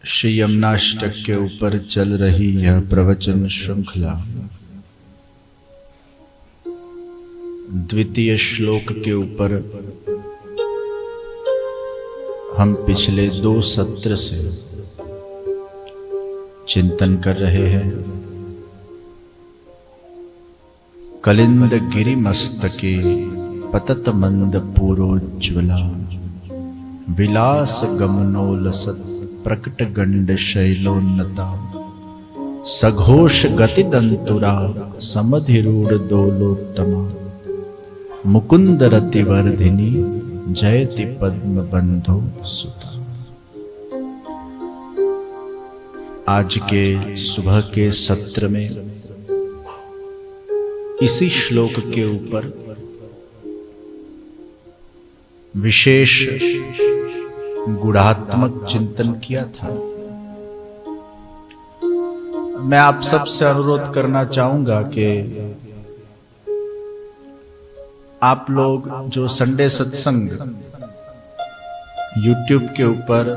श्री यमुनाष्टक के ऊपर चल रही यह प्रवचन श्रृंखला द्वितीय श्लोक के ऊपर हम पिछले 2 सत्र से चिंतन कर रहे हैं। कलिंद गिरि मस्तके पतत मंद पूरोज्ज्वला विलास गमनोलसत प्रकट गंड शैलोन्नता सघोष गति दंतुरा समधिरूढ़ दोलोत्तमा मुकुंद रति वर्धिनी जयति पद्म बंधो सुता। आज के सुबह के सत्र में इसी श्लोक के ऊपर विशेष गुणात्मक चिंतन किया था। मैं आप सबसे अनुरोध करना चाहूंगा कि आप लोग जो संडे सत्संग YouTube के ऊपर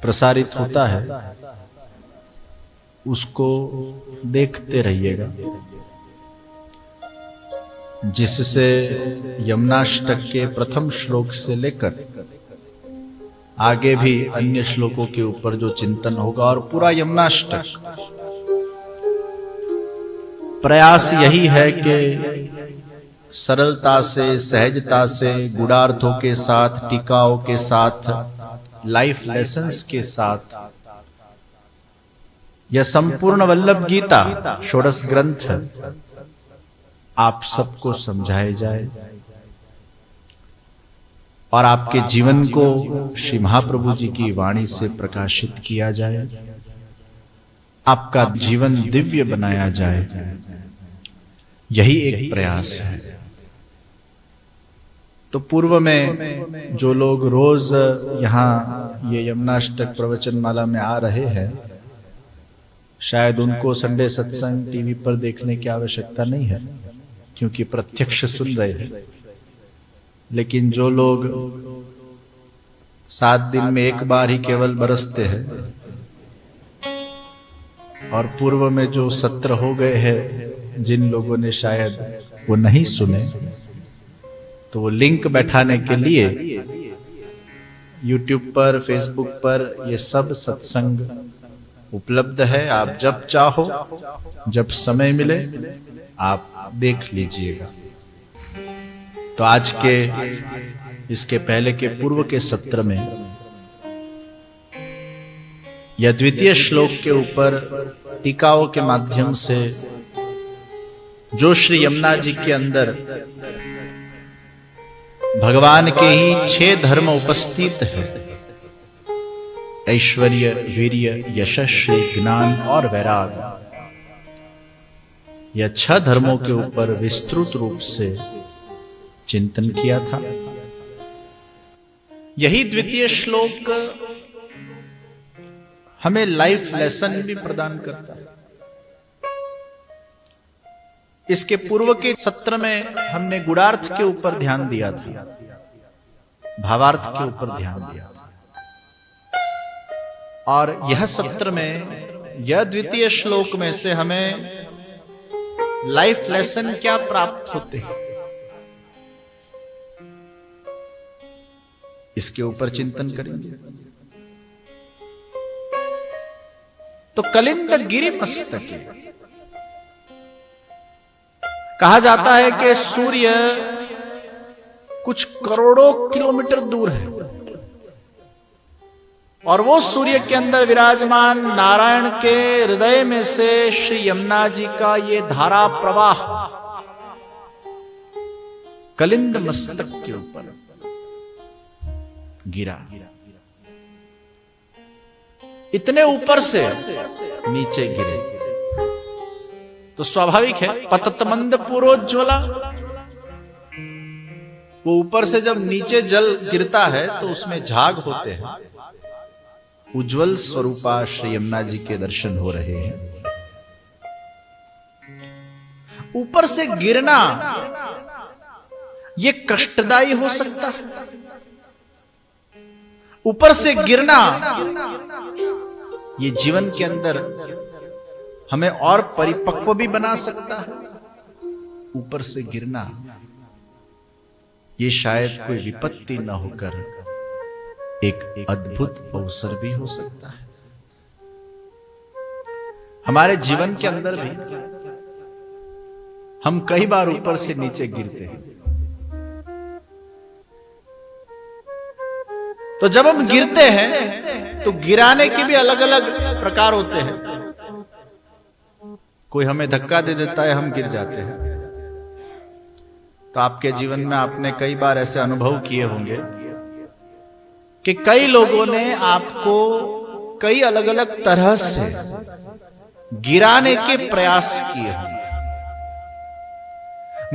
प्रसारित होता है उसको देखते रहिएगा, जिससे यमुनाष्टक के प्रथम श्लोक से लेकर आगे भी अन्य श्लोकों के ऊपर जो चिंतन होगा और पूरा यमुनाष्टक प्रयास यही है कि सरलता से, सहजता से, गुणार्थों के साथ, टीकाओं के साथ, लाइफ लेसन्स के साथ यह संपूर्ण वल्लभ गीता षोडश ग्रंथ आप सबको समझाए जाए और आपके जीवन को श्री महाप्रभु जी की वाणी से प्रकाशित किया जाए, आपका जीवन दिव्य बनाया जाए। यही एक प्रयास है। तो पूर्व में जो लोग रोज यहाँ ये यमुनाष्टक प्रवचन माला में आ रहे हैं, शायद उनको संडे सत्संग टीवी पर देखने की आवश्यकता नहीं है, क्योंकि प्रत्यक्ष सुन रहे हैं। लेकिन जो लोग 7 दिन में एक बार ही केवल बरसते हैं और पूर्व में जो सत्र हो गए हैं, जिन लोगों ने शायद वो नहीं सुने, तो वो लिंक बैठाने के लिए YouTube पर, Facebook पर ये सब सत्संग उपलब्ध है। आप जब चाहो, जब समय मिले, आप देख लीजिएगा। तो आज के इसके पहले के पूर्व के सत्र में यह द्वितीय श्लोक के ऊपर टीकाओं के माध्यम से जो श्री यमुना जी के अंदर भगवान के ही 6 धर्म उपस्थित है, ऐश्वर्य, वीर्य, यशस्वी, ज्ञान और वैराग, यह 6 धर्मों के ऊपर विस्तृत रूप से चिंतन किया था। यही द्वितीय श्लोक हमें लाइफ लेसन भी प्रदान करता है। इसके पूर्व के सत्र में हमने गुणार्थ के ऊपर ध्यान दिया था, भावार्थ के ऊपर ध्यान दिया था, और यह सत्र में यह द्वितीय श्लोक में से हमें लाइफ लेसन क्या प्राप्त होते हैं, इसके ऊपर चिंतन करेंगे। तो कलिंद गिरि मस्तके, कहा जाता है कि सूर्य कुछ करोड़ों किलोमीटर दूर है और वो सूर्य के अंदर विराजमान नारायण के हृदय में से श्री यमुना जी का ये धारा प्रवाह कलिंद मस्तक के ऊपर गिरा। इतने ऊपर से नीचे गिरे तो स्वाभाविक है पततमंद पूरोज्ज्वला, वो ऊपर से जब नीचे जल गिरता है तो उसमें झाग होते हैं। उज्जवल स्वरूपा श्री यमुना जी के दर्शन हो रहे हैं। ऊपर से गिरना ये कष्टदायी हो सकता है ऊपर से गिरना ये जीवन के अंदर हमें और परिपक्व भी बना सकता है। ऊपर से गिरना ये शायद कोई विपत्ति न होकर एक अद्भुत अवसर भी हो सकता है। हमारे जीवन के अंदर भी हम कई बार ऊपर से नीचे गिरते हैं। तो जब हम गिरते हैं तो गिराने के भी अलग अलग प्रकार होते हैं। कोई हमें धक्का दे देता है, हम गिर जाते हैं। तो आपके जीवन में आपने कई बार ऐसे अनुभव किए होंगे कि कई लोगों ने आपको कई अलग अलग तरह से गिराने के प्रयास किए होंगे।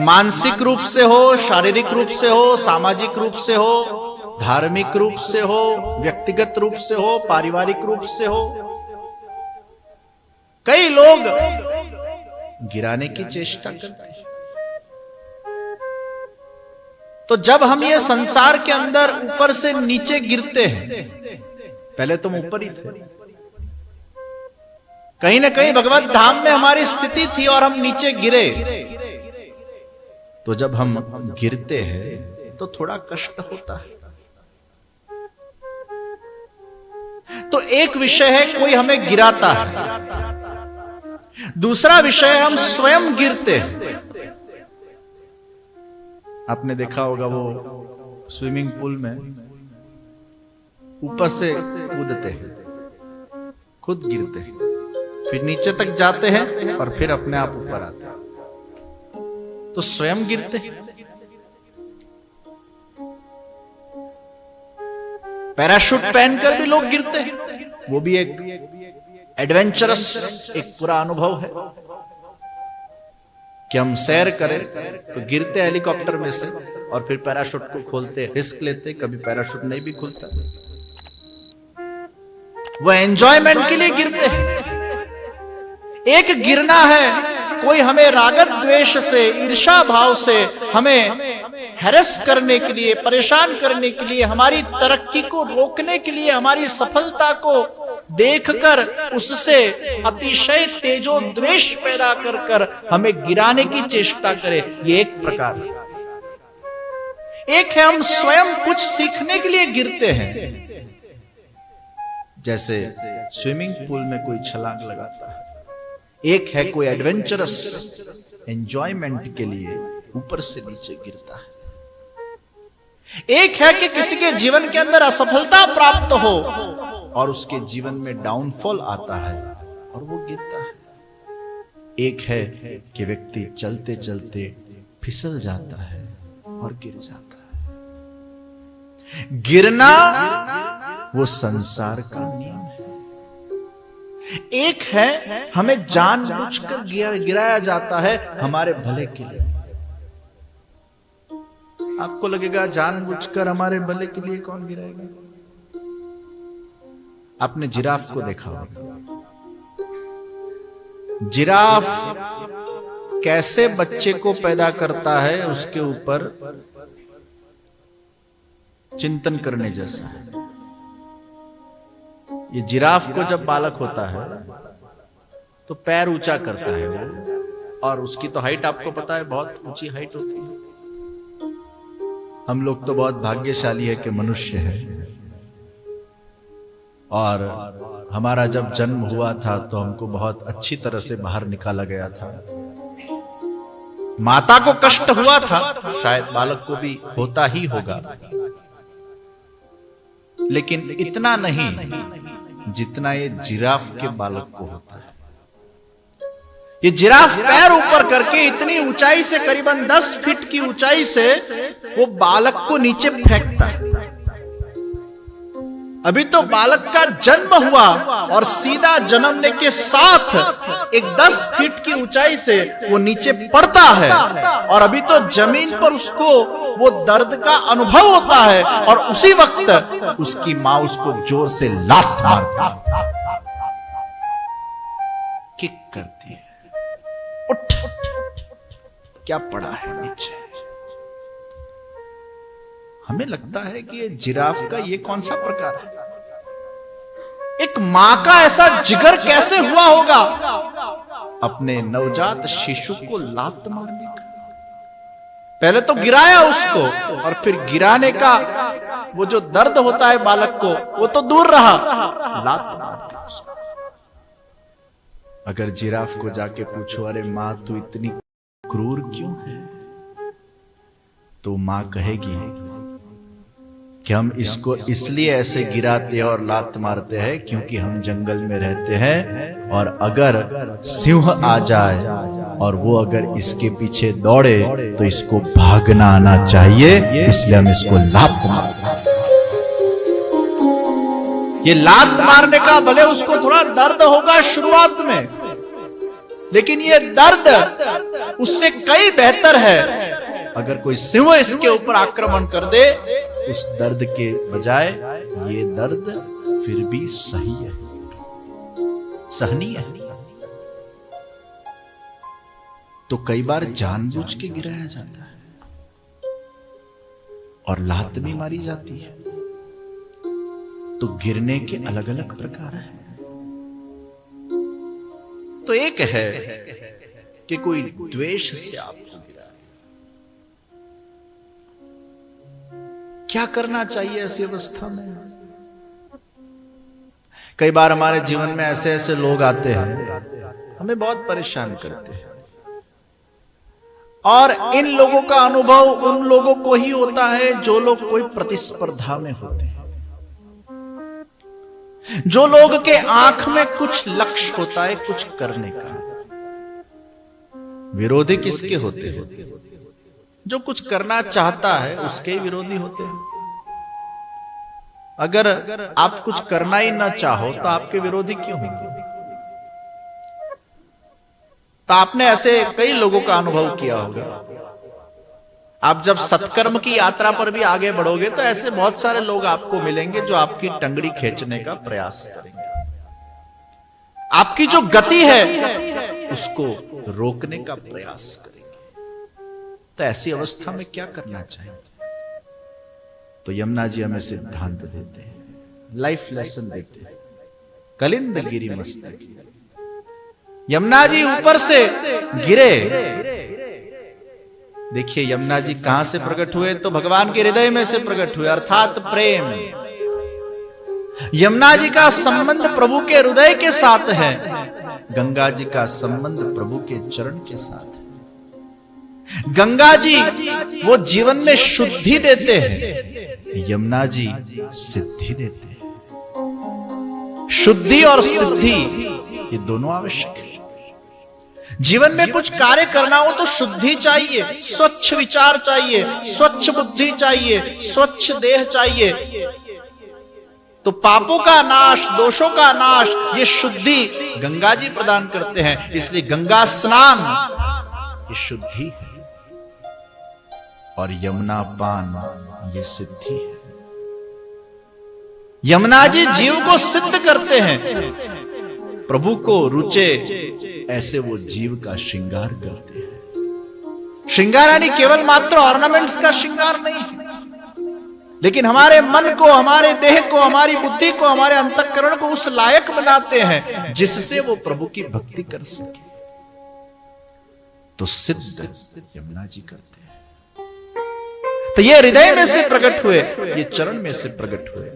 मानसिक रूप से हो, शारीरिक रूप से हो, सामाजिक रूप से हो, धार्मिक रूप से हो, व्यक्तिगत रूप से हो, पारिवारिक रूप से हो। कई लोग गिराने की चेष्टा करते हैं। तो जब हम ये संसार के अंदर ऊपर से नीचे गिरते हैं, पहले तुम ऊपर ही थे, कहीं ना कहीं भगवत धाम में हमारी स्थिति थी और हम नीचे गिरे। तो जब हम गिरते हैं तो थोड़ा कष्ट होता है। तो एक विषय है कोई हमें गिराता है, दूसरा विषय हम स्वयं गिरते हैं। आपने देखा होगा वो स्विमिंग पूल में ऊपर से कूदते हैं, खुद गिरते हैं, फिर नीचे तक जाते हैं और फिर अपने आप ऊपर आते हैं। तो स्वयं गिरते हैं। पैराशूट पहनकर भी लोग गिरते हैं, वो भी एक एडवेंचरस एक पूरा अनुभव है कि हम सैर करें तो गिरते हेलीकॉप्टर में से और फिर पैराशूट को खोलते, रिस्क लेते, कभी पैराशूट नहीं भी खुलता। वो एंजॉयमेंट के लिए गिरते हैं। एक गिरना है कोई हमें रागत द्वेष से, ईर्षा भाव से हमें हैरेस करने के लिए, परेशान करने के लिए, हमारी तरक्की को रोकने के लिए, हमारी सफलता को देखकर उससे अतिशय तेजो द्वेष पैदा कर हमें गिराने की चेष्टा करे। ये एक प्रकार है। एक है हम स्वयं कुछ सीखने के लिए गिरते हैं, जैसे स्विमिंग पूल में कोई छलांग लगाता है। एक है कोई एडवेंचरस एंजॉयमेंट के लिए ऊपर से नीचे गिरता है। एक है कि किसी के जीवन के अंदर असफलता प्राप्त हो और उसके जीवन में डाउनफॉल आता है और वो गिरता है। एक है कि व्यक्ति चलते चलते फिसल जाता है और गिर जाता है। गिरना वो संसार का नियम है। एक है हमें जानबूझकर गिराया जाता है हमारे भले के लिए। आपको लगेगा जानबूझकर हमारे भले के लिए कौन गिराएगा? आपने जिराफ को देखा होगा। जिराफ कैसे बच्चे को पैदा करता है उसके ऊपर चिंतन करने जैसा है। ये जिराफ को जब बालक होता है तो पैर ऊंचा करता है वो, और उसकी तो हाइट आपको पता है बहुत ऊंची हाइट होती है। हम लोग तो बहुत भाग्यशाली है कि मनुष्य है, और हमारा जब जन्म हुआ था तो हमको बहुत अच्छी तरह से बाहर निकाला गया था। माता को कष्ट हुआ था, शायद बालक को भी होता ही होगा, लेकिन इतना नहीं जितना ये जिराफ के बालक को होता है। ये जिराफ पैर ऊपर करके इतनी ऊंचाई से, करीबन 10 फीट की ऊंचाई से वो बालक को नीचे फेंकता है। अभी तो बालक का जन्म हुआ और सीधा जन्मने के साथ एक 10 फीट की ऊंचाई से वो नीचे पड़ता है, और अभी तो जमीन पर उसको वो दर्द का अनुभव होता है, और उसी वक्त उसकी मां उसको जोर से लात मारती है, किक करती है, उठ, क्या पड़ा है नीचे। हमें लगता है कि ये जिराफ का ये कौन सा प्रकार है? एक मां का ऐसा जिगर कैसे हुआ होगा अपने नवजात शिशु को लात मारने का? पहले तो गिराया उसको, और फिर गिराने का वो जो दर्द होता है बालक को, वो तो दूर रहा, लात मार दी उसको। अगर जिराफ को जाके पूछो, अरे मां तू इतनी क्रूर क्यों है, तो मां कहेगी कि हम इसको इसलिए ऐसे गिराते और लात मारते हैं क्योंकि हम जंगल में रहते हैं, और अगर सिंह आ जाए और वो अगर इसके पीछे दौड़े तो इसको भागना आना चाहिए, इसलिए हम इसको लात मारते हैं। ये लात मारने का भले उसको थोड़ा दर्द होगा शुरुआत में, लेकिन ये दर्द उससे कई बेहतर है अगर कोई सिंह इसके ऊपर आक्रमण कर दे, उस दर्द के बजाय ये दर्द फिर भी सही है, सहनीय है। तो कई बार जानबूझ के गिराया जाता है और लात भी मारी जाती है। तो गिरने के अलग अलग प्रकार हैं। तो एक है कि कोई द्वेष से आपको गिरा, क्या करना चाहिए ऐसी अवस्था में? कई बार हमारे जीवन में ऐसे ऐसे लोग आते हैं, हमें बहुत परेशान करते हैं, और इन लोगों का अनुभव उन लोगों को ही होता है जो लोग कोई प्रतिस्पर्धा में होते हैं, जो लोग के आंख में कुछ लक्ष्य होता है कुछ करने का। विरोधी किसके होते हैं? जो कुछ करना चाहता है उसके विरोधी होते हैं। अगर आप कुछ करना ही ना चाहो तो आपके विरोधी क्यों होंगे? तो आपने ऐसे कई लोगों का अनुभव किया होगा। आप जब सत्कर्म की यात्रा पर भी आगे बढ़ोगे तो ऐसे बहुत सारे लोग आपको मिलेंगे जो आपकी टंगड़ी खींचने का प्रयास करेंगे, आपकी जो गति है उसको रोकने का प्रयास करेंगे। तो ऐसी अवस्था में क्या करना चाहिए? तो यमुना जी हमें सिद्धांत देते हैं, लाइफ लेसन देते हैं। कलिंद गिरी मस्तक, यमुना जी ऊपर से गिरे। देखिए यमुना जी कहां से प्रकट हुए? तो भगवान के हृदय में से प्रकट हुए, अर्थात प्रेम। यमुना जी का संबंध प्रभु के हृदय के साथ है, गंगा जी का संबंध प्रभु के चरण के साथ है। गंगा जी वो जीवन में शुद्धि देते हैं, यमुना जी सिद्धि देते हैं। शुद्धि और सिद्धि ये दोनों आवश्यक है। जीवन में कुछ कार्य करना हो तो शुद्धि चाहिए, स्वच्छ विचार चाहिए, स्वच्छ बुद्धि चाहिए, स्वच्छ देह चाहिए। तो पापों का नाश, दोषों का नाश, ये शुद्धि गंगा जी प्रदान करते हैं। इसलिए गंगा स्नान ये शुद्धि है, और यमुना पान ये सिद्धि है। यमुना जी जीव को सिद्ध करते हैं, प्रभु को रुचे ऐसे वो जीव का श्रृंगार करते हैं। श्रृंगार यानी केवल मात्र ऑर्नामेंट्स का श्रृंगार नहीं है, लेकिन हमारे मन को, हमारे देह को, हमारी बुद्धि को, हमारे अंतःकरण को उस लायक बनाते हैं जिससे वो प्रभु की भक्ति कर सके। तो सिद्ध यमुना जी करते हैं। तो ये हृदय में से प्रकट हुए, ये चरण में से प्रकट हुए,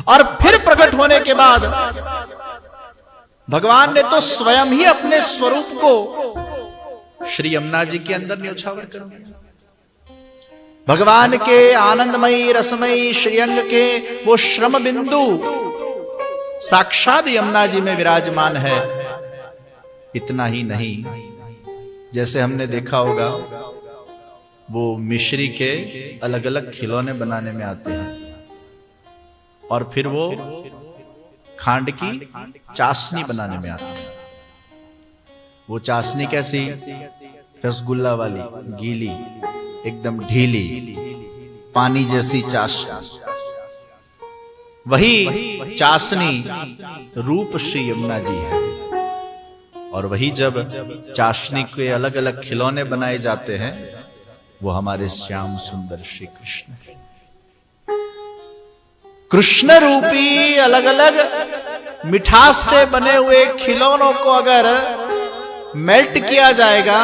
और फिर प्रकट होने के बाद भगवान ने तो स्वयं ही अपने स्वरूप को श्री यमुना जी के अंदर न्योछावर कर दिया। भगवान के आनंदमयी रसमयी श्रीअंग के वो श्रम बिंदु साक्षात यमुना जी में विराजमान है। इतना ही नहीं, जैसे हमने देखा होगा वो मिश्री के अलग अलग खिलौने बनाने में आते हैं, और फिर वो खांड की चाशनी बनाने में आते हैं। वो चाशनी कैसी? रसगुल्ला वाली, गीली, एकदम ढीली, पानी जैसी चाशनी। वही चाशनी रूप श्री यमुना जी है। और वही जब चाशनी के अलग अलग खिलौने बनाए जाते हैं वो हमारे श्याम सुंदर श्री कृष्ण है। कृष्ण रूपी अलग अलग मिठास से बने हुए खिलौनों को अगर मेल्ट किया जाएगा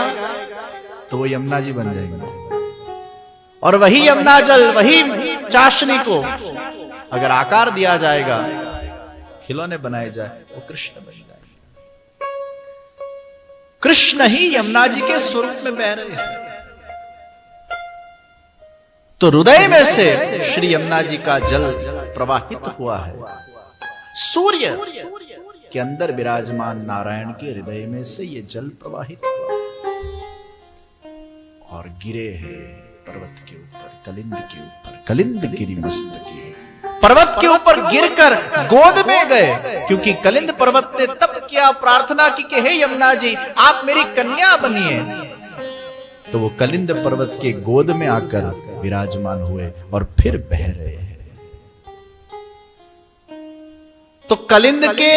तो वो यमुना जी बन जाएंगे, और वही यमुना जल, वही चाशनी को अगर आकार दिया जाएगा, खिलौने बनाए जाए, वो कृष्ण बन जाएगा। कृष्ण ही यमुना जी के स्वरूप में बह रहे हैं। तो हृदय में से श्री यमुना जी का जल प्रवाहित हुआ है। सूर्य के अंदर विराजमान नारायण के हृदय में से ये जल प्रवाहित हुआ और गिरे हैं पर्वत के ऊपर, कलिंद के ऊपर। कलिंद गिरी मस्तकी, पर्वत के ऊपर गिरकर गोद में गए, क्योंकि कलिंद पर्वत ने तप किया, प्रार्थना की कि हे यमुना जी आप मेरी कन्या बनिए। तो वो कलिंद पर्वत के गोद में आकर विराजमान हुए और फिर बह रहे हैं। तो कलिंद के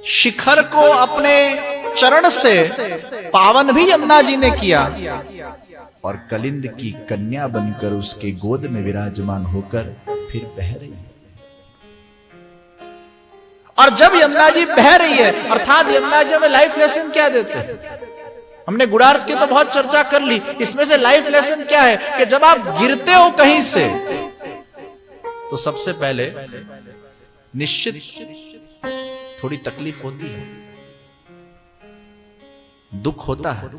शिखर को अपने चरण से पावन भी यमुना जी ने किया, और कलिंद की कन्या बनकर उसके गोद में विराजमान होकर फिर बह रही है। और जब यमुना जी बह रही है, अर्थात यमुना जी हमें लाइफ लेसन क्या देते हैं? हमने गुणार्थ की तो बहुत चर्चा कर ली, इसमें से लाइफ लेसन क्या है कि जब आप गिरते हो कहीं से तो सबसे पहले निश्चित थोड़ी तकलीफ होती है, दुख होता है,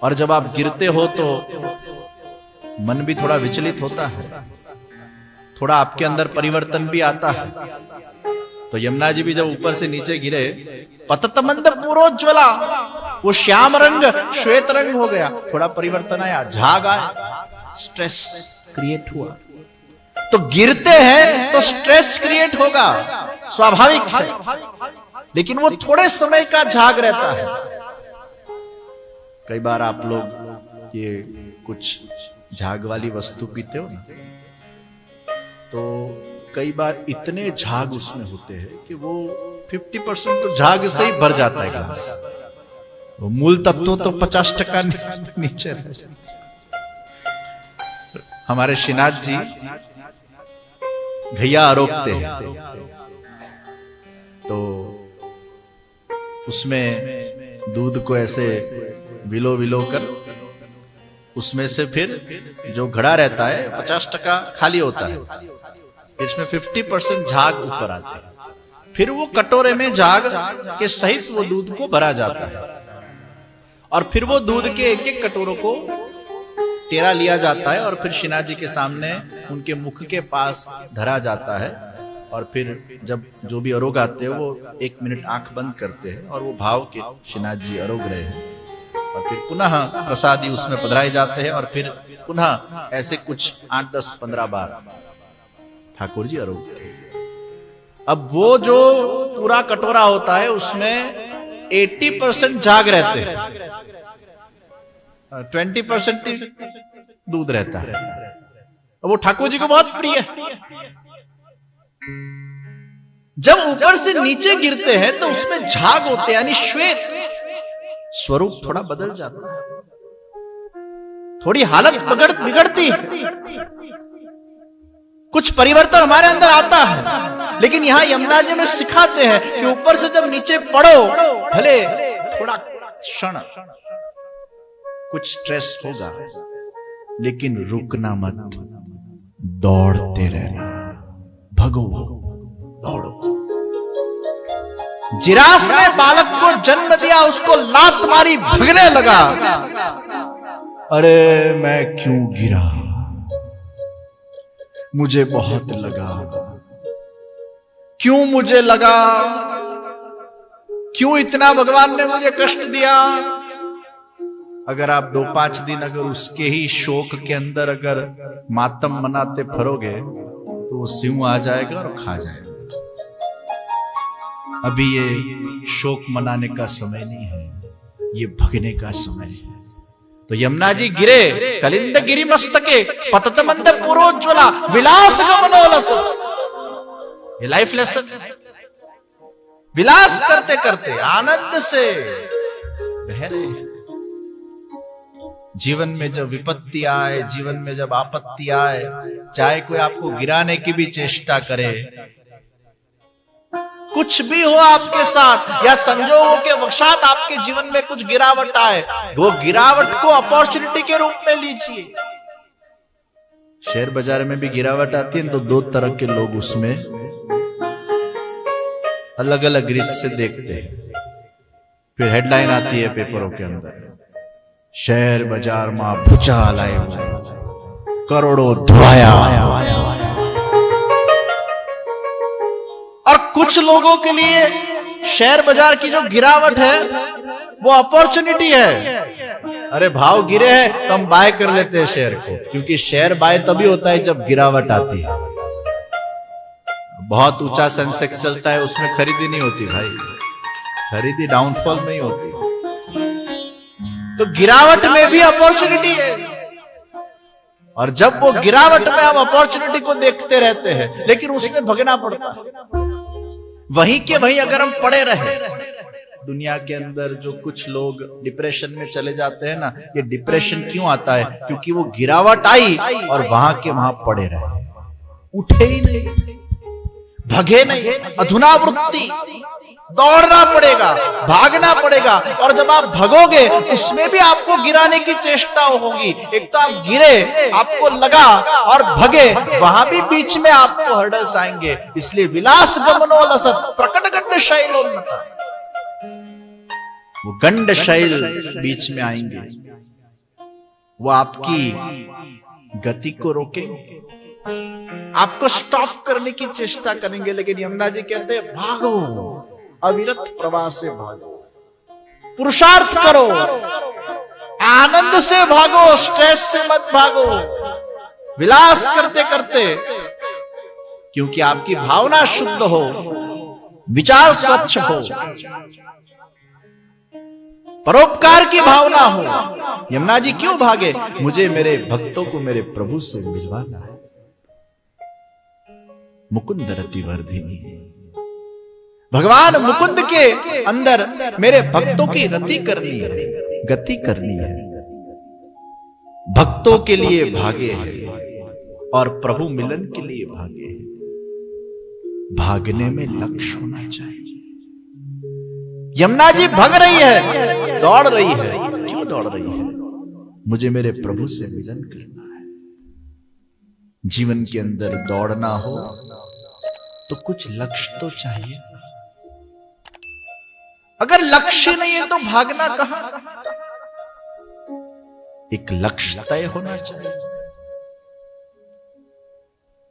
और जब आप गिरते हो तो मन भी थोड़ा विचलित होता है, थोड़ा आपके अंदर परिवर्तन भी आता है। तो यमुना जी भी जब ऊपर से नीचे गिरे, पततमंद पूरोज्वला, वो श्याम रंग श्वेत रंग हो गया, थोड़ा परिवर्तन आया, झाग आया, स्ट्रेस क्रिएट हुआ। तो गिरते हैं तो स्ट्रेस क्रिएट होगा, स्वाभाविक है, लेकिन वो थोड़े समय का झाग रहता है। कई बार आप लोग ये कुछ झाग वाली वस्तु पीते हो ना, तो कई बार इतने झाग उसमें होते हैं कि वो 50% तो झाग से ही भर जाता है ग्लास, वो मूल तत्व तो 50% नीचे रह जाता है। हमारे श्रीनाथ जी घैया आरोपते हैं, तो उसमें दूध को ऐसे विलो विलो कर उसमें से फिर जो घड़ा रहता है 50% खाली होता है, इसमें 50% झाग ऊपर आते हैं, फिर वो कटोरे में झाग के सहित वो दूध को भरा जाता है, और फिर वो दूध के एक एक कटोरों को टेरा लिया जाता है और फिर श्रीनाथ जी के सामने उनके मुख के पास धरा जाता है। और फिर जब जो भी अरोग आते हैं वो 1 मिनट आंख बंद करते हैं और वो भाव के श्रीनाथ जी अरोग रहे हैं, और फिर पुनः प्रसादी उसमें पधराए जाते हैं, और फिर पुनः ऐसे कुछ 8, 10, 15 बार ठाकुर जी अरोग थे। अब वो जो पूरा कटोरा होता है उसमें 80% झाग रहते हैं, 20% दूध रहता है। अब वो ठाकुर जी को बहुत प्रिय है। जब ऊपर से नीचे गिरते हैं तो उसमें झाग होते हैं, यानी श्वेत, स्वरूप थोड़ा बदल जाता है, थोड़ी हालत बिगड़ती है, कुछ परिवर्तन हमारे अंदर आता है। लेकिन यहां यमुना जी में सिखाते हैं कि ऊपर से जब नीचे पड़ो, भले थोड़ा क्षण कुछ स्ट्रेस होगा, लेकिन रुकना मत, दौड़ते रहना, भगो, दौड़ो। जिराफ ने बालक को जन्म दिया, उसको लात मारी, भगने लगा, अरे मैं क्यों गिरा, मुझे बहुत लगा, क्यों मुझे लगा, क्यों इतना भगवान ने मुझे कष्ट दिया। अगर आप 2-5 दिन अगर उसके ही शोक के अंदर अगर मातम मनाते फिरोगे तो वो सिंह आ जाएगा और खा जाएगा। अभी ये शोक मनाने का समय नहीं है, ये भगने का समय है। तो यमुना जी गिरे, कलिंद गिरी मस्तके, पततमंद पूरोज्वला, विलास गमनोलस। ये लाइफ लेसन, विलास करते करते आनंद से बह रहे हैं। जीवन में जब विपत्ति आए, जीवन में जब आपत्ति आए, चाहे कोई आपको गिराने की भी चेष्टा करे, कुछ भी हो आपके साथ या संजोगों के वशात आपके जीवन में कुछ गिरावट आए, वो गिरावट को अपॉर्चुनिटी के रूप में लीजिए। शेयर बाजार में भी गिरावट आती है तो दो तरह के लोग उसमें अलग अलग रीत से देखते हैं। फिर हेडलाइन आती है पेपरों के अंदर, शेयर बाजार में भूचाल आयो, करोड़ों धोया। और कुछ लोगों के लिए शेयर बाजार की जो गिरावट है वो अपॉर्चुनिटी है। अरे भाव गिरे हैं तो हम बाय कर लेते हैं शेयर को, क्योंकि शेयर बाय तभी होता है जब गिरावट आती है। बहुत ऊंचा सेंसेक्स चलता है, उसमें खरीदी नहीं होती भाई, खरीदी डाउनफॉल में ही होती। तो गिरावट में भी अपॉर्चुनिटी है, और जब वो गिरावट में हम अपॉर्चुनिटी को देखते रहते हैं, लेकिन उसमें भगना पड़ता है। वहीं के वहीं अगर हम पड़े रहे, दुनिया के अंदर जो कुछ लोग डिप्रेशन में चले जाते हैं ना, ये डिप्रेशन क्यों आता है? क्योंकि वो गिरावट आई और वहां के वहां पड़े रहे, उठे ही नहीं, भगे नहीं। अधुनावृत्ति, दौड़ना पड़ेगा, भागना पड़ेगा, और जब आप भगोगे उसमें भी आपको गिराने की चेष्टा होगी। एक तो आप गिरे, आपको लगा, और भगे, वहां भी बीच में आपको हर्डल्स आएंगे। इसलिए विलास गमनो लसत प्रकट गंड शैलोन्नता, वो गंड शैल बीच में आएंगे, वो आपकी गति को रोकेंगे, आपको स्टॉप करने की चेष्टा करेंगे। लेकिन यमुना जी कहते हैं भागो, अविरत प्रवाह से भागो, पुरुषार्थ करो, आनंद से भागो, स्ट्रेस से मत भागो, विलास करते करते, क्योंकि आपकी भावना शुद्ध हो, विचार स्वच्छ हो, परोपकार की भावना हो। यमुना जी क्यों भागे? मुझे मेरे भक्तों को मेरे प्रभु से मिलवाना है। मुकुंद रति वर्धिनी, भगवान मुकुंद के अंदर मेरे भक्तों की रति करनी है, गति करनी है। भक्तों के लिए भागे हैं और प्रभु मिलन के लिए भागे हैं। भागने में लक्ष्य होना चाहिए। यमुना जी भग रही है, दौड़ रही है। क्यों दौड़ रही है? मुझे मेरे प्रभु से मिलन करना है। जीवन के अंदर दौड़ना हो तो कुछ लक्ष्य तो चाहिए। अगर लक्ष्य नहीं है तो भागना कहां? एक लक्ष्य तय होना चाहिए।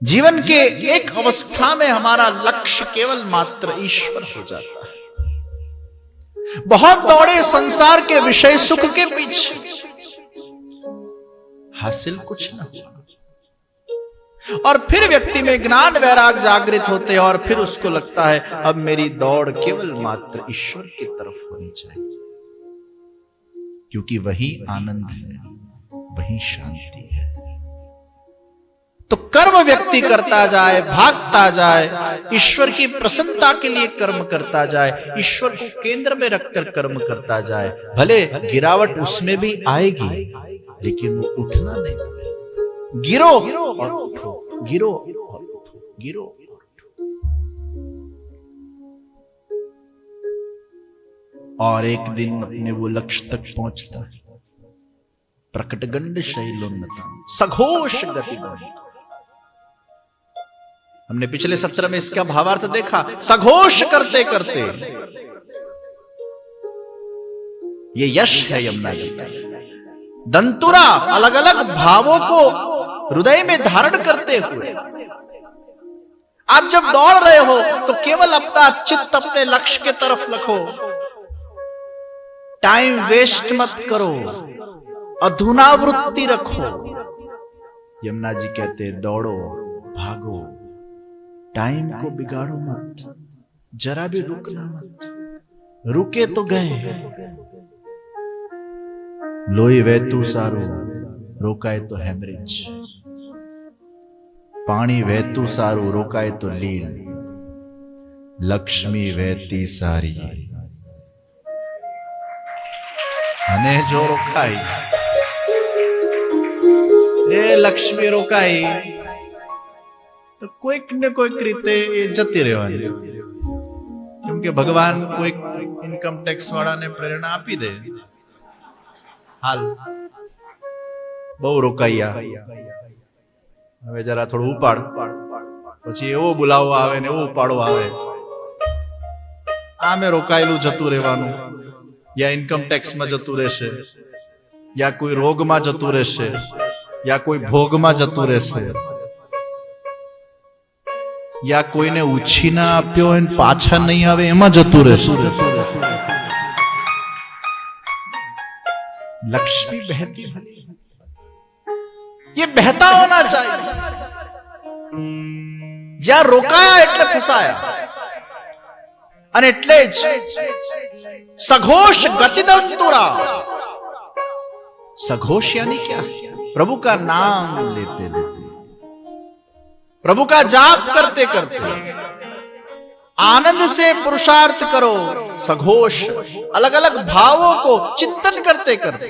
जीवन के एक अवस्था में हमारा लक्ष्य केवल मात्र ईश्वर हो जाता है। बहुत दौड़े संसार के विषय सुख के पीछे, हासिल कुछ न हुआ, और फिर व्यक्ति में ज्ञान वैराग जागृत होते हैं, और फिर उसको लगता है अब मेरी दौड़ केवल मात्र ईश्वर की तरफ होनी चाहिए, क्योंकि वही आनंद है, वही शांति है। तो कर्म व्यक्ति करता जाए, भागता जाए, ईश्वर की प्रसन्नता के लिए कर्म करता जाए, ईश्वर को केंद्र में रखकर कर्म करता जाए। भले गिरावट उसमें भी आएगी, लेकिन वो उठना नहीं। गिरो और उठो, गिरो और उठो, गिरो और उठो। और एक दिन अपने वो लक्ष्य तक पहुंचता है। प्रकटगंड शैलोन्नता, सघोष गति। हमने पिछले सत्र में इसका भावार्थ देखा। सघोष करते करते, ये यश है यमुना जी का। दंतुरा, अलग अलग भावों को हृदय में धारण करते हुए आप जब दौड़ रहे हो तो केवल अपना चित्त अपने लक्ष्य के तरफ रखो। टाइम वेस्ट मत करो, अधुनावृत्ति रखो। यमुना जी कहते हैं दौड़ो, भागो, टाइम को बिगाड़ो मत, जरा भी रुकना मत। रुके तो गए। लोई वहतु सारू, रोकाए तो हेमरेज। पानी वहतु सारू, रोकाए तो लीन। लक्ष्मी वहती सारी, अने जो रोकाई એ લક્ષ્મી રોકાઈ તો કોઈક ને કોઈક રીતે એ જતી રહેવાની, કેમ કે ભગવાન કોઈક ઇન્કમ ટેક્સ વાળાને પ્રેરણા આપી દે, હાલ બહુ રોકાયા, હવે જરા થોડું ઉપાડ, પછી એવો બોલાવો આવે ને એવો ઉપાડો આવે, આમે રોકાયેલું જતું રહેવાનું, યા ઇન્કમ ટેક્સમાં જતું રહેશે, યા કોઈ રોગમાં જતું રહેશે, યા કોઈ ભોગમાં જતું રહેશે, યા કોઈને ઉછીના આપ્યો હોય પાછા નહીં આવે એમાં જતું રહેશે. लक्ष्मी बहती है, ये बहता होना चाहिए. જ્યાં રોકાયા એટલે ફસાયા, અને એટલે જ सघोष गतिदंतुरा. सघोष यानी क्या? प्रभु का नाम लेते लेते, प्रभु का जाप करते करते, आनंद से पुरुषार्थ करो. सघोष अलग अलग भावों को चिंतन करते करते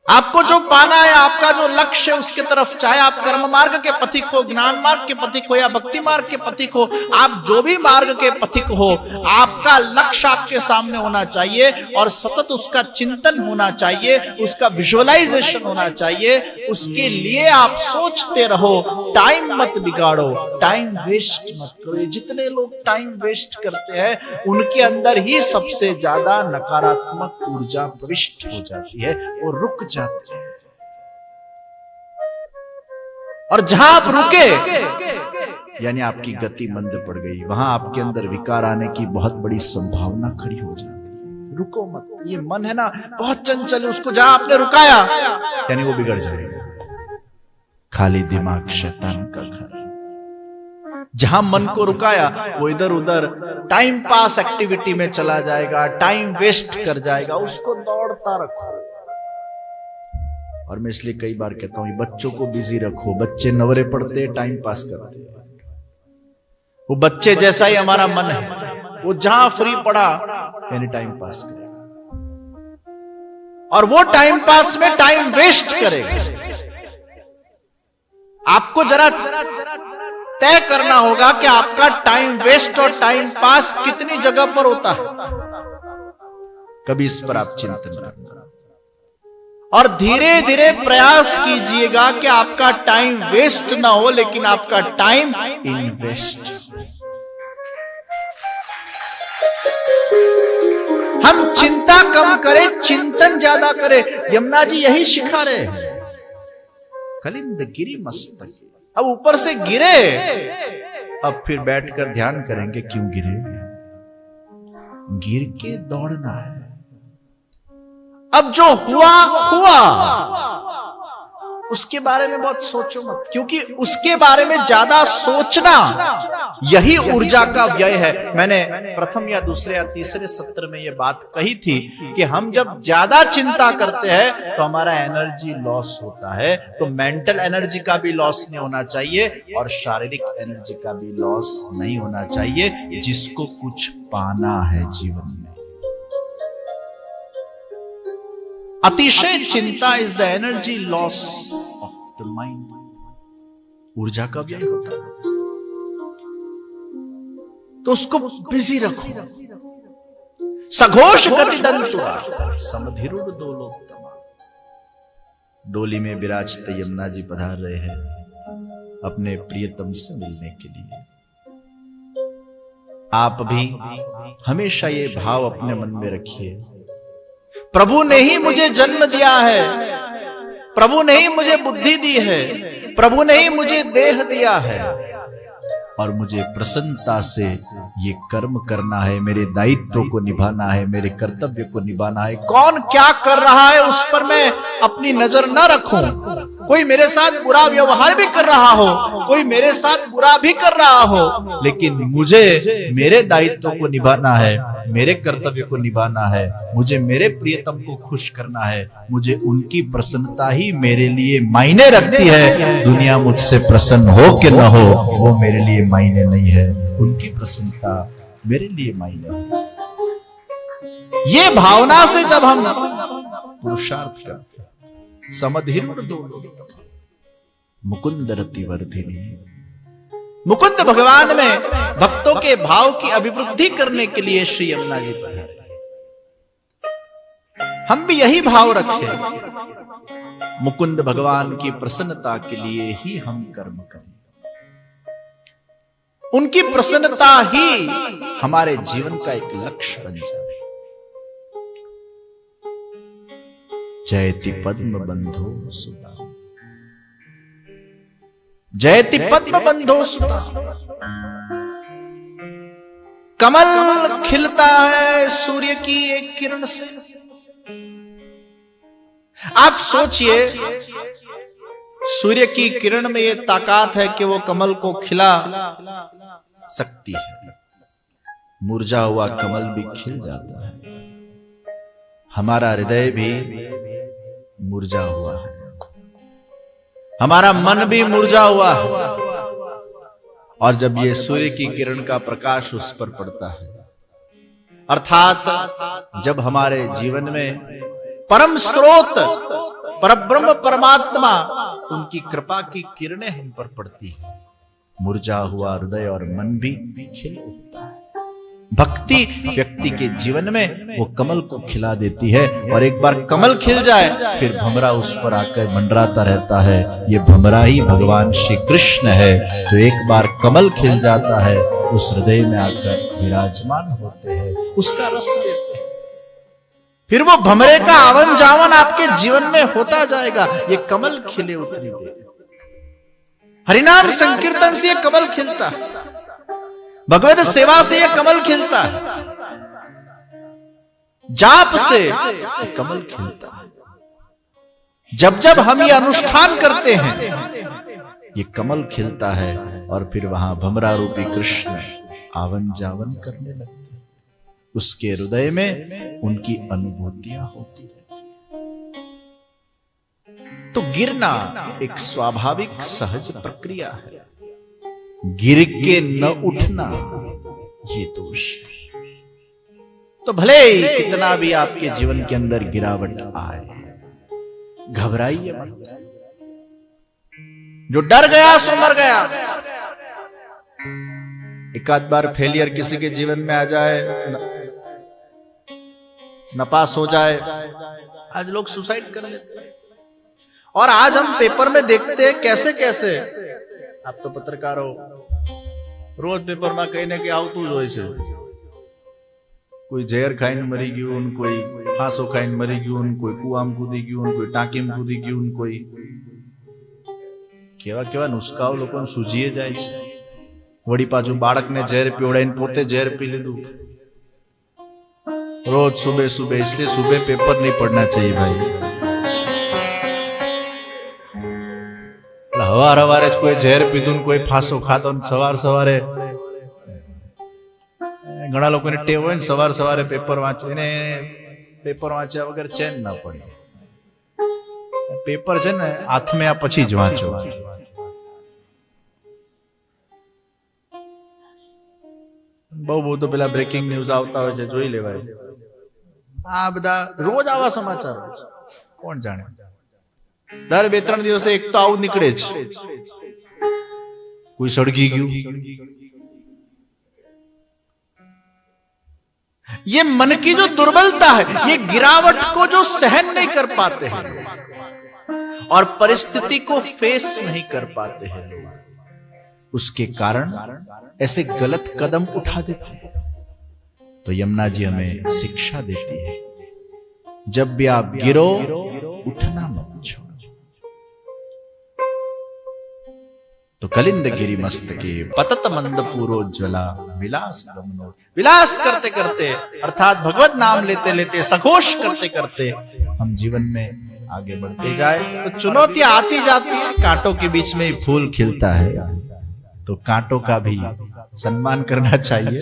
आपको जो पाना है, आपका जो लक्ष्य है उसके तरफ, चाहे आप कर्म मार्ग के पथिक हो, ज्ञान मार्ग के पथिक हो या भक्ति मार्ग के पथिक हो, आप जो भी मार्ग के पथिक हो, आपका लक्ष्य आपके सामने होना चाहिए और सतत उसका चिंतन होना चाहिए, उसका विजुअलाइजेशन होना चाहिए. उसके लिए आप सोचते रहो, टाइम मत बिगाड़ो, टाइम वेस्ट मत करो. जितने लोग टाइम वेस्ट करते हैं उनके अंदर ही सबसे ज्यादा नकारात्मक ऊर्जा प्रविष्ट हो जाती है, वो रुक जाते हैं. और जहां आप रुके यानी आपकी गति मंद पड़ गई, वहां आपके अंदर विकार आने की बहुत बड़ी संभावना खड़ी हो जाती है. रुको मत. ये मन है ना बहुत चंचल है, उसको जहां आपने रुकाया यानी वो बिगड़ जाएगा. खाली दिमाग शैतान का घर. जहां मन को रुकाया वो इधर उधर टाइम पास एक्टिविटी में चला जाएगा, टाइम वेस्ट कर जाएगा. उसको दौड़ता रखो. और मैं इसलिए कई बार कहता हूं बच्चों को बिजी रखो. बच्चे नवरे पढ़ते टाइम पास करते, वो बच्चे जैसा ही हमारा मन है, वो जहां फ्री पड़ा यानी टाइम पास करेगा, और वो टाइम पास में टाइम वेस्ट करेगा. आपको जरा तय करना होगा कि आपका टाइम वेस्ट और टाइम पास कितनी जगह पर होता है. कभी इस पर आप चिंतन करना और धीरे धीरे प्रयास कीजिएगा कि आपका टाइम वेस्ट ना हो, लेकिन आपका टाइम इन्वेस्ट. हम चिंता कम करें, चिंतन ज्यादा करें. यमुना जी यही सिखा रहे हैं. कलिंद गिरी मस्तक. अब ऊपर से गिरे, अब फिर बैठकर ध्यान करेंगे क्यों गिरे. गिर के दौड़ना है. अब जो हुआ हुआ, उसके बारे में बहुत सोचो मत, क्योंकि उसके बारे में ज्यादा सोचना यही ऊर्जा का व्यय है. मैंने प्रथम या दूसरे या तीसरे सत्र में यह बात कही थी कि हम जब ज्यादा चिंता करते हैं तो हमारा एनर्जी लॉस होता है. तो मेंटल एनर्जी का भी लॉस नहीं होना चाहिए और शारीरिक एनर्जी का भी लॉस नहीं होना चाहिए, जिसको कुछ पाना है जीवन में. अतिशय चिंता is the energy loss of the mind. ऊर्जा का व्यय होता है, तो उसको बिजी रखो. सघोष गति दंतुरा समधिरुड़ दोलोत्तमा. डोली में विराजते यमुना जी पधार रहे हैं अपने प्रियतम से मिलने के लिए. आप भी हमेशा ये भाव अपने मन में रखिए, प्रभु ने ही मुझे जन्म दिया है, प्रभु ने ही मुझे बुद्धि दी है, प्रभु ने ही मुझे देह दिया है, और मुझे प्रसन्नता से ये कर्म करना है, मेरे दायित्व को निभाना है, मेरे कर्तव्य को निभाना है. कौन क्या कर रहा है उस पर मैं अपनी नजर न रखूं. कोई मेरे साथ बुरा व्यवहार भी कर रहा हो, कोई मेरे साथ बुरा भी कर रहा हो, लेकिन मुझे मेरे दायित्व को निभाना है, मेरे कर्तव्य को निभाना है, मुझे मेरे प्रियतम को खुश करना है. मुझे उनकी प्रसन्नता ही मेरे लिए मायने रखती है. दुनिया मुझसे प्रसन्न हो कि न हो वो मेरे लिए मायने नहीं है, उनकी प्रसन्नता मेरे लिए मायने है. ये भावना से जब हम पुरुषार्थ करते हैं समधिरुर्दोलोत्तमा मुकुंद रतिवर्धिनी। मुकुंद भगवान में भक्तों के भाव की अभिवृद्धि करने के लिए श्री यमुना जी पधारे। हम भी यही भाव रखें, मुकुंद भगवान की प्रसन्नता के लिए ही हम कर्म करें, उनकी प्रसन्नता ही हमारे जीवन का एक लक्ष्य बन जाए। जयति पद्म बंधो सुता, जयति पद्म बंधो सुता। कमल खिलता है सूर्य की एक किरण से। आप सोचिए, सूर्य की किरण में यह ताकत है कि वो कमल को खिला सकती है। मुरझा हुआ कमल भी खिल जाता है। हमारा हृदय भी मुरझा हुआ है, हमारा मन भी मुरझा हुआ है, और जब ये सूर्य की किरण का प्रकाश उस पर पड़ता है, अर्थात जब हमारे जीवन में परम स्रोत परब्रह्म परमात्मा उनकी कृपा की किरणें हम पर पड़ती है, मुरझा हुआ हृदय और मन भी खिल उठता है। भक्ति व्यक्ति के जीवन में वो कमल को खिला देती है, और एक बार कमल खिल जाए फिर भंवरा उस पर आकर मंडराता रहता है। ये भंवरा ही भगवान श्री कृष्ण है, जो एक बार कमल खिल जाता है उस हृदय में आकर विराजमान होते हैं, उसका रस लेते हैं। फिर वो भंवरे का आवन जावन आपके जीवन में होता जाएगा। ये कमल खिले उतरी दे, हरिनाम संकीर्तन से ये कमल खिलता है, भगवत सेवा से ये कमल खिलता है, जाप से ये कमल खिलता है। जब जब हम ये अनुष्ठान करते हैं ये कमल खिलता है, और फिर वहां भंवरा रूपी कृष्ण आवन जावन करने लगते हैं। उसके हृदय में उनकी अनुभूतियां होती रहती हैं। तो गिरना एक स्वाभाविक सहज प्रक्रिया है, गिर के न उठना ये दोष है। तो भले ही कितना भी आपके जीवन के अंदर गिरावट आए, घबराइए मत। जो डर गया सो मर गया। एक आध बार फेलियर किसी के जीवन में आ जाए, नपास हो जाए, आज लोग सुसाइड कर लेते हैं। और आज हम पेपर में देखते हैं कैसे कैसे, आप तो पत्रकार हो, रोज पेपर में कहीं ने आवतुं ज होय छे। कोई जहर खाઈને मरी गयुं, कोई फांसो खाઈને मरी गयुं, कोई कुआं कूदी गयुं, कोई टांकीम कूदी गयुं, कोई केवा केवा नुस्खाओ लोकोने सूझीए जाय छे। वड़ी पाछू बाळकने जहर पीवडावीने पोते जहर पी लीधुं। रोज सुबह सुबह, इसलिए सुबह पेपर नहीं पढ़ना चाहिए भाई। हवार हवारे कोई जहर पीधुं, कोई फांसो खाधो, सवार सवारे घणा लोकोने टेव होय ने सवार सवारे पेपर वांचे ने पेपर वांच्या वगर चैन ना पड़े। पेपर छे ने हाथ में आ पछी ज वांचो। बहु बहु तो पेला ब्रेकिंग न्यूज आवता होय छे, जोई लेवाय। आ बधा रोज आवा समाचार होय छे, कोण जाणे। दर 2-3 દિવસે एक तो आવું નીકળે છે। कोई सड़गी गયું। ये मन की जो दुर्बलता है, ये गिरावट को जो सहन नहीं कर पाते हैं और परिस्थिति को फेस नहीं कर पाते हैं लोग, उसके कारण ऐसे गलत कदम उठा देते हैं। तो यमुना जी हमें शिक्षा देती है, जब भी आप गिरो उठना मत छोड़ो। तो कलिंद गिरि मस्तके पतत मंद पूरोज्वला विलास गमनो। विलास करते करते अर्थात भगवत नाम लेते लेते, सघोष करते करते हम जीवन में आगे बढ़ते जाए। तो चुनौतियां आती जाती है, कांटों के बीच में फूल खिलता है, तो कांटों का भी सम्मान करना चाहिए।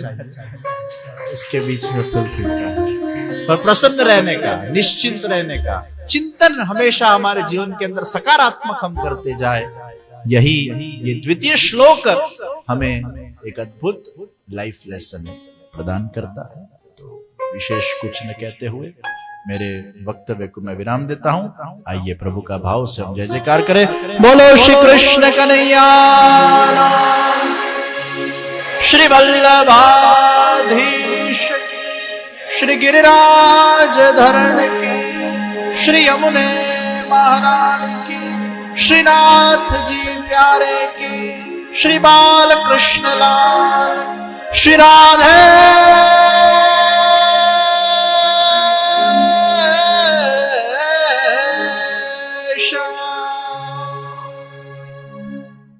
इसके बीच में फूल खिलता है, पर प्रसन्न रहने का, निश्चिंत रहने का चिंतन हमेशा हमारे जीवन के अंदर सकारात्मक हम करते जाए। यही ये द्वितीय श्लोक हमें एक अद्भुत लाइफ लेसन प्रदान करता है। तो विशेष कुछ न कहते हुए मेरे वक्तव्य को मैं विराम देता हूं। आइए प्रभु का भाव से हम जय जयकार करें। बोलो श्री कृष्ण कन्हैया लाल, श्री वल्लभाधीश की, श्री गिरिराज धरण की, श्री यमुने महारानी की, श्रीनाथ जी प्यारे की, श्री बाल कृष्ण लाल, श्री राधे